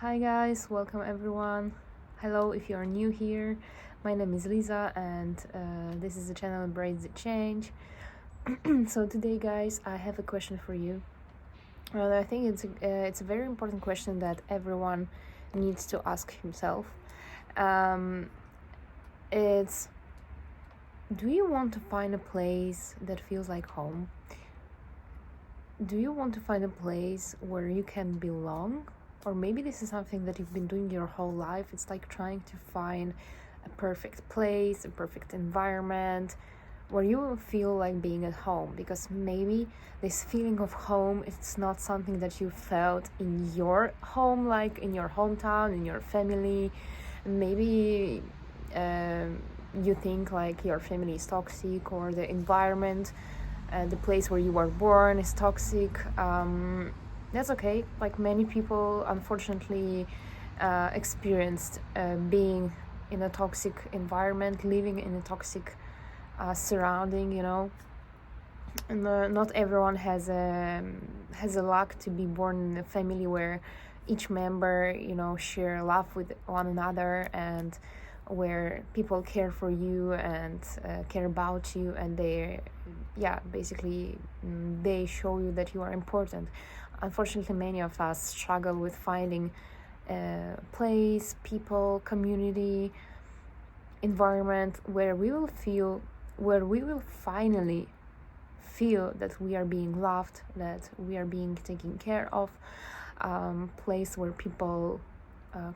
Hi guys, welcome everyone. Hello if you're new here. My name is Liza and this is the channel Embrace the Change. So today guys, I have a question for you. Well, I think it's a very important question that everyone needs to ask himself. It's, do you want to find a place that feels like home? Do you want to find a place where you can belong? Or maybe this is something that you've been doing your whole life. It's like trying to find a perfect place, a perfect environment where you will feel like being at home, because maybe this feeling of home, it's not something that you felt in your home, like in your hometown, in your family. Maybe you think like your family is toxic, or the environment, the place where you were born is toxic. That's okay. Like many people unfortunately experienced being in a toxic environment, living in a toxic surrounding, and not everyone has a luck to be born in a family where each member share love with one another, and where people care for you and care about you, and they show you that you are important. Unfortunately, many of us struggle with finding a place, people, community, environment where we will finally feel that we are being loved, that we are being taken care of, place where people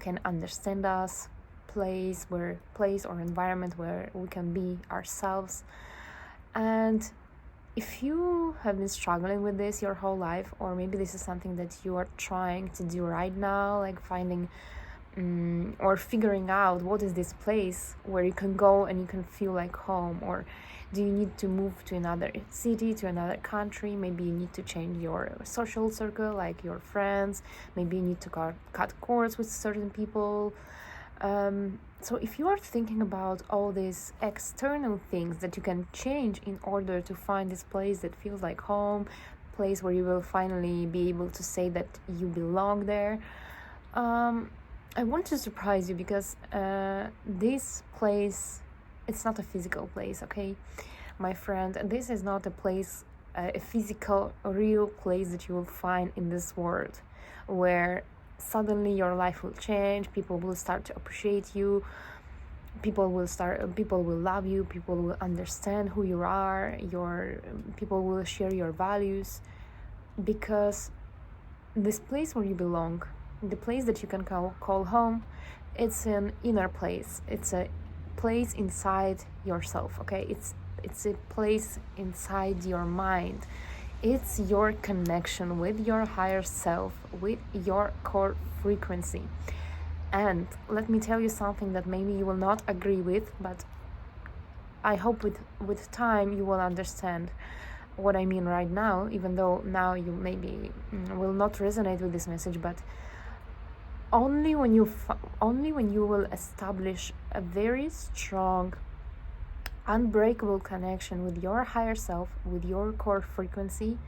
can understand us, place or environment where we can be ourselves. And if you have been struggling with this your whole life, or maybe this is something that you are trying to do right now, like finding or figuring out what is this place where you can go and you can feel like home, or do you need to move to another city, to another country? Maybe you need to change your social circle, like your friends. Maybe you need to cut cords with certain people. So if you are thinking about all these external things that you can change in order to find this place that feels like home, place where you will finally be able to say that you belong there, I want to surprise you, because this place, it's not a physical place, okay, my friend. This is not a place, a physical, real place that you will find in this world, where suddenly your life will change, people will start to appreciate you, people will love you, people will understand who you are, people will share your values. Because this place where you belong, the place that you can call home, it's an inner place. It's a place inside yourself, okay? It's a place inside your mind. It's your connection with your higher self, with your core frequency. And let me tell you something that maybe you will not agree with, but I hope with time you will understand what I mean right now, even though now you maybe will not resonate with this message. But only when you will establish a very strong, unbreakable connection with your higher self, with your core frequency,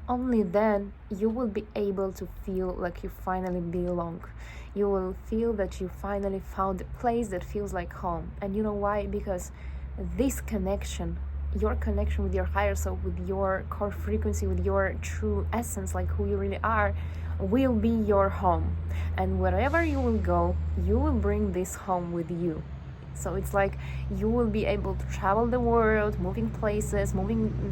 only then you will be able to feel like you finally belong. You will feel that you finally found a place that feels like home. And you know why? Because this connection, your connection with your higher self, with your core frequency, with your true essence, like who you really are, will be your home. And wherever you will go, you will bring this home with you. So it's like you will be able to travel the world, moving places,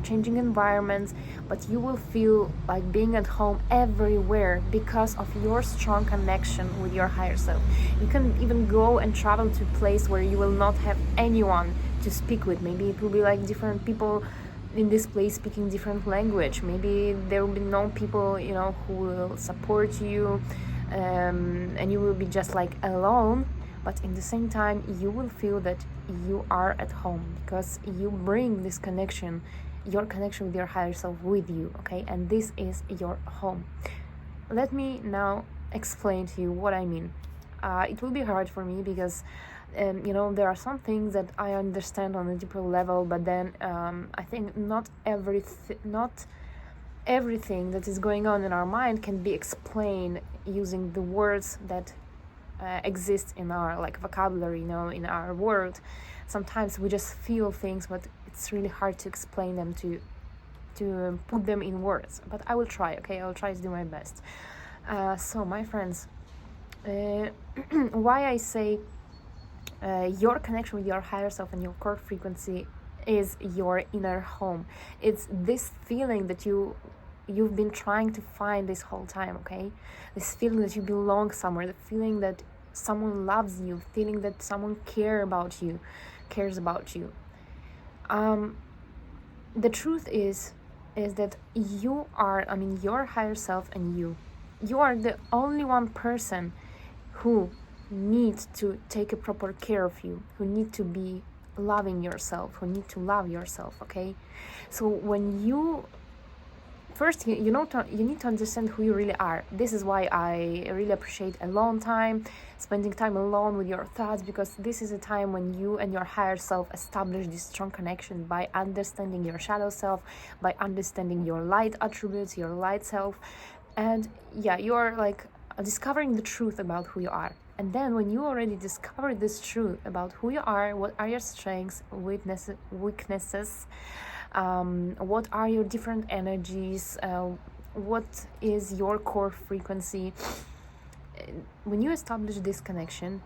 changing environments, but you will feel like being at home everywhere because of your strong connection with your higher self. You can even go and travel to a place where you will not have anyone to speak with. Maybe it will be like different people in this place speaking different language. Maybe there will be no people, who will support you, and you will be just like alone. But in the same time, you will feel that you are at home, because you bring this connection, your connection with your higher self with you, okay? And this is your home. Let me now explain to you what I mean. It will be hard for me because, there are some things that I understand on a deeper level, but then I think not everything that is going on in our mind can be explained using the words that exist in our like vocabulary, in our world. Sometimes we just feel things, but it's really hard to explain them, to put them in words. But I will try, okay? I will try to do my best. So my friends, why I say your connection with your higher self and your core frequency is your inner home. It's this feeling that you've been trying to find this whole time, okay? This feeling that you belong somewhere, the feeling that someone loves you, feeling that someone cares about you. The truth is that you are, your higher self and you are the only one person who needs to take a proper care of you, who need to be loving yourself, who need to love yourself, okay? So when you first, you need to understand who you really are. This is why I really appreciate alone time, spending time alone with your thoughts, because this is a time when you and your higher self establish this strong connection by understanding your shadow self, by understanding your light attributes, your light self, and you are like discovering the truth about who you are. And then when you already discover this truth about who you are, what are your strengths, weaknesses, what are your different energies, what is your core frequency, when you establish this connection,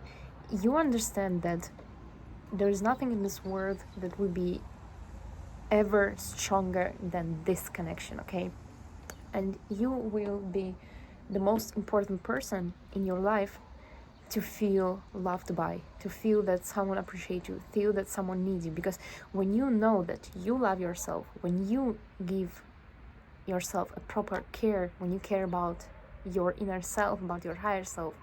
you understand that there is nothing in this world that will be ever stronger than this connection, okay? And you will be the most important person in your life to feel loved by, to feel that someone appreciates you, feel that someone needs you. Because when you know that you love yourself, when you give yourself a proper care, when you care about your inner self, about your higher self,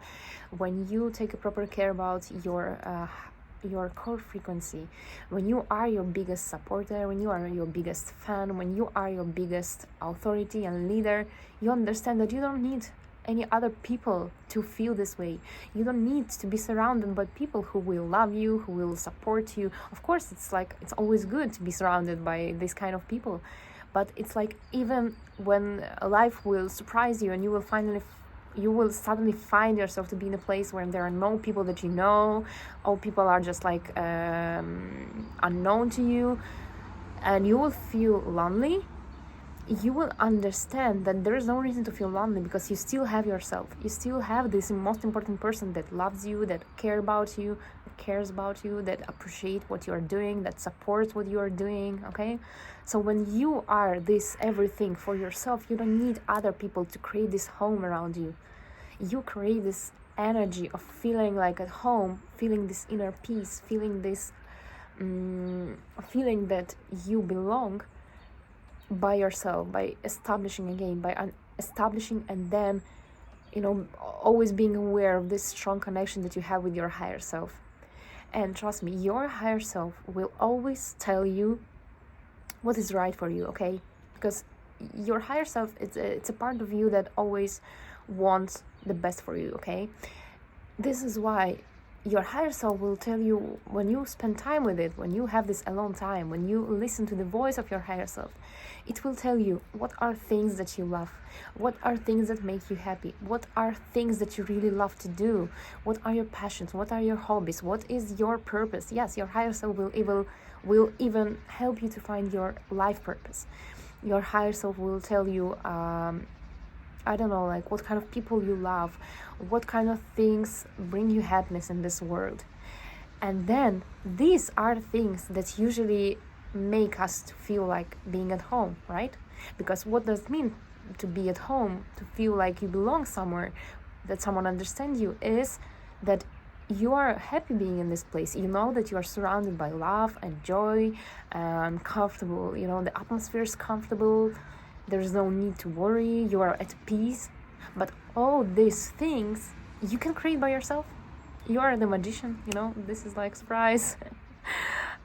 when you take a proper care about your core frequency, when you are your biggest supporter, when you are your biggest fan, when you are your biggest authority and leader, you understand that you don't need any other people to feel this way. You don't need to be surrounded by people who will love you, who will support you. Of course, it's always good to be surrounded by this kind of people, but it's like, even when life will surprise you and you will suddenly find yourself to be in a place where there are no people that you know, all people are just like unknown to you, and you will feel lonely. You will understand that there is no reason to feel lonely, because you still have yourself. You still have this most important person that loves you, that cares about you, that appreciates what you are doing, that supports what you are doing, okay? So when you are this everything for yourself, you don't need other people to create this home around you. You create this energy of feeling like at home, feeling this inner peace, feeling this feeling that you belong by yourself, by establishing and then always being aware of this strong connection that you have with your higher self. And trust me, your higher self will always tell you what is right for you, okay? Because your higher self, it's a part of you that always wants the best for you, okay? This is why your higher self will tell you, when you spend time with it, when you have this alone time, when you listen to the voice of your higher self, it will tell you what are things that you love, what are things that make you happy, what are things that you really love to do, what are your passions, what are your hobbies, what is your purpose. Yes, your higher self will even help you to find your life purpose. Your higher self will tell you I don't know, like what kind of people you love, what kind of things bring you happiness in this world. And then these are things that usually make us to feel like being at home, right? Because what does it mean to be at home, to feel like you belong somewhere, that someone understands you, is that you are happy being in this place. You know that you are surrounded by love and joy and comfortable. The atmosphere is comfortable. There's no need to worry. You are at peace. But all these things you can create by yourself. You are the magician, this is like surprise.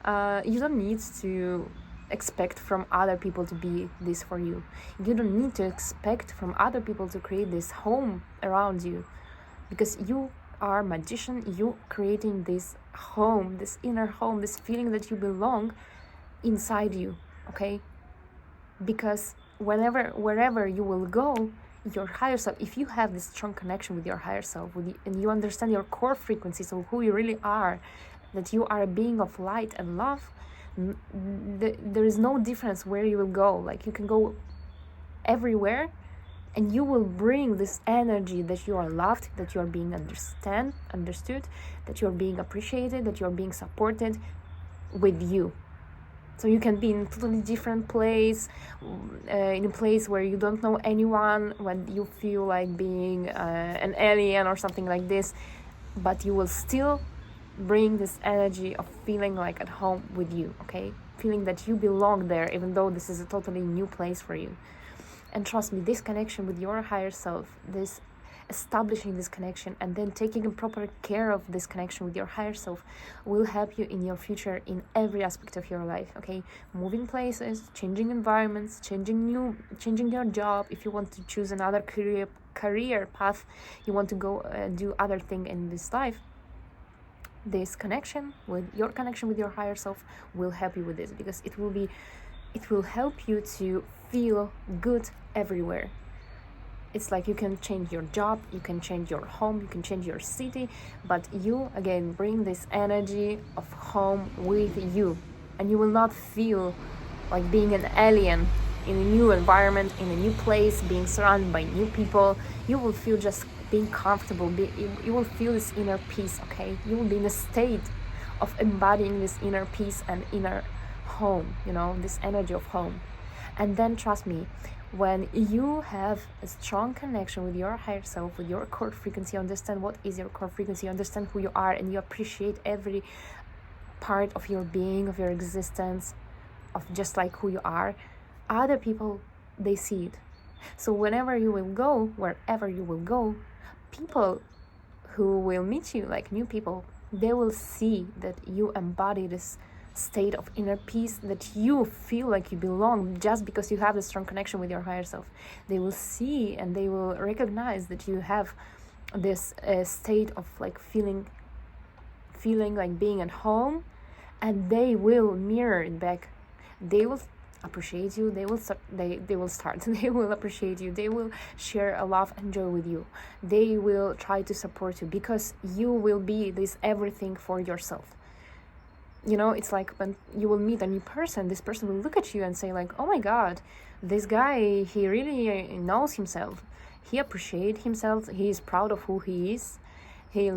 You don't need to expect from other people to be this for you. You don't need to expect from other people to create this home around you, because you are magician. You creating this home, this inner home, this feeling that you belong inside you, okay? Because wherever you will go, your higher self, if you have this strong connection with your higher self, and you understand your core frequencies of who you really are, that you are a being of light and love, there is no difference where you will go. Like, you can go everywhere, and you will bring this energy that you are loved, that you are being understood, that you are being appreciated, that you are being supported with you. So you can be in a totally different place, in a place where you don't know anyone, when you feel like being an alien or something like this, but you will still bring this energy of feeling like at home with you, okay? Feeling that you belong there, even though this is a totally new place for you. And trust me, this connection with your higher self, this establishing this connection and then taking proper care of this connection with your higher self will help you in your future in every aspect of your life, okay? Moving places, changing environments, changing your job. If you want to choose another career path, you want to go do other thing in this life, this connection with your higher self will help you with this, because it will help you to feel good everywhere. It's like you can change your job, you can change your home, you can change your city, but you again bring this energy of home with you, and you will not feel like being an alien in a new environment, in a new place, being surrounded by new people. You will feel just being comfortable. You will feel this inner peace, okay? You will be in a state of embodying this inner peace and inner home, this energy of home. And then trust me, when you have a strong connection with your higher self, with your core frequency, understand what is your core frequency, understand who you are, and you appreciate every part of your being, of your existence, of just like who you are, other people, they see it. So wherever you will go, people who will meet you, like new people, they will see that you embody this state of inner peace, that you feel like you belong just because you have a strong connection with your higher self. They will see and they will recognize that you have this state of like feeling like being at home, and they will mirror it back. They will appreciate you, they will appreciate you, they will share a love and joy with you, they will try to support you, because you will be this everything for yourself. It's like when you will meet a new person, this person will look at you and say like, oh my god, this guy, he really knows himself, he appreciates himself, he is proud of who he is, he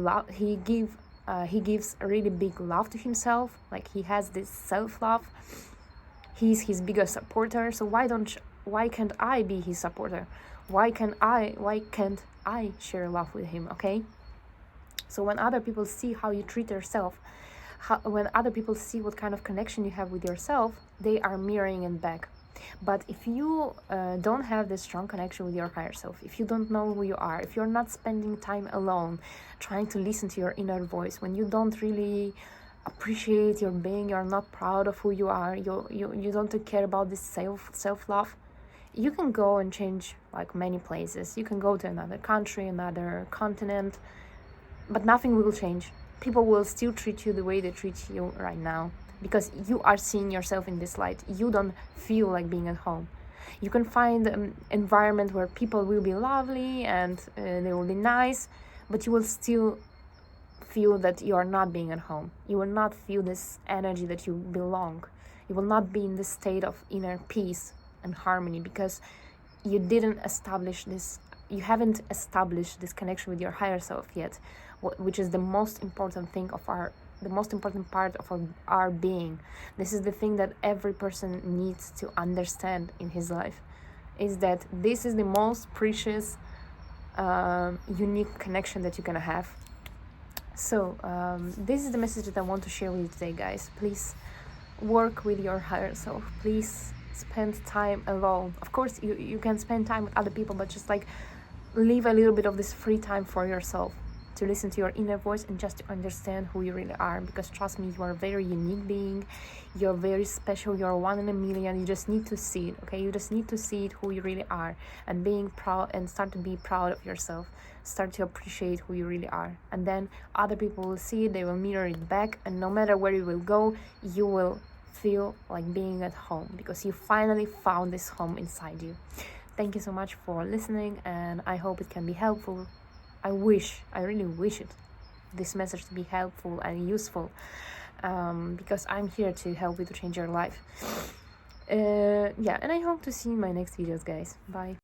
gives a really big love to himself, like he has this self-love, he's his biggest supporter. So why can't I be his supporter? Why can't I share love with him, okay? So when other people see how you treat yourself, when other people see what kind of connection you have with yourself, they are mirroring it back. But if you don't have this strong connection with your higher self, if you don't know who you are, if you're not spending time alone trying to listen to your inner voice, when you don't really appreciate your being, you're not proud of who you are, you don't care about this self-love, you can go and change like many places. You can go to another country, another continent, but nothing will change. People will still treat you the way they treat you right now, because you are seeing yourself in this light. You don't feel like being at home. You can find an environment where people will be lovely and they will be nice, but you will still feel that you are not being at home. You will not feel this energy that you belong. You will not be in this state of inner peace and harmony, because you haven't established this connection with your higher self yet, which is the most important thing the most important part of our being. This is the thing that every person needs to understand in his life, is that this is the most precious, unique connection that you're gonna have. So this is the message that I want to share with you today, guys. Please work with your higher self. Please spend time alone. Of course, you can spend time with other people, but just like leave a little bit of this free time for yourself, to listen to your inner voice and just to understand who you really are. Because trust me, you are a very unique being, you're very special, you're one in a million. You just need to see it, okay? You just need to see it, who you really are, and being proud, and start to be proud of yourself. Start to appreciate who you really are, and then other people will see it, they will mirror it back, and no matter where you will go, you will feel like being at home, because you finally found this home inside you. Thank you so much for listening, and I hope it can be helpful. I really wish this message to be helpful and useful, because I'm here to help you to change your life. And I hope to see you in my next videos, guys. Bye.